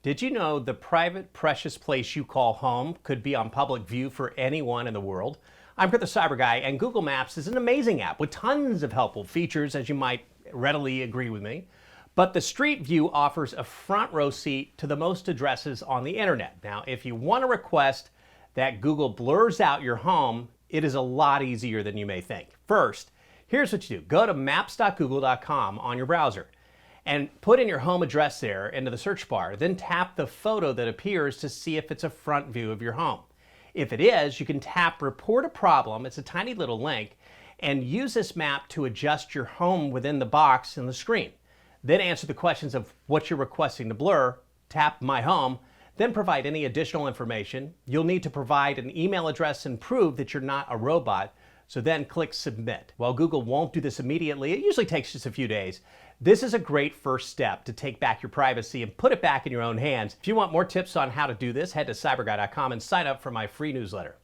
Did you know the private, precious place you call home could be on public view for anyone in the world? I'm Kurt the Cyber Guy, and Google Maps is an amazing app with tons of helpful features, as you might readily agree with me. But the Street View offers a front row seat to the most addresses on the internet. Now, if you want to request that Google blurs out your home, it is a lot easier than you may think. First, here's what you do. Go to maps.google.com on your browser and put in your home address there into the search bar. Then tap the photo that appears to see if it's a front view of your home. If it is, you can tap Report a Problem. It's a tiny little link, and use this map to adjust your home within the box in the screen. Then answer the questions of what you're requesting to blur. Tap My Home, then provide any additional information. You'll need to provide an email address and prove that you're not a robot. So then click Submit. While Google won't do this immediately, it usually takes just a few days. This is a great first step to take back your privacy and put it back in your own hands. If you want more tips on how to do this, head to cyberguy.com and sign up for my free newsletter.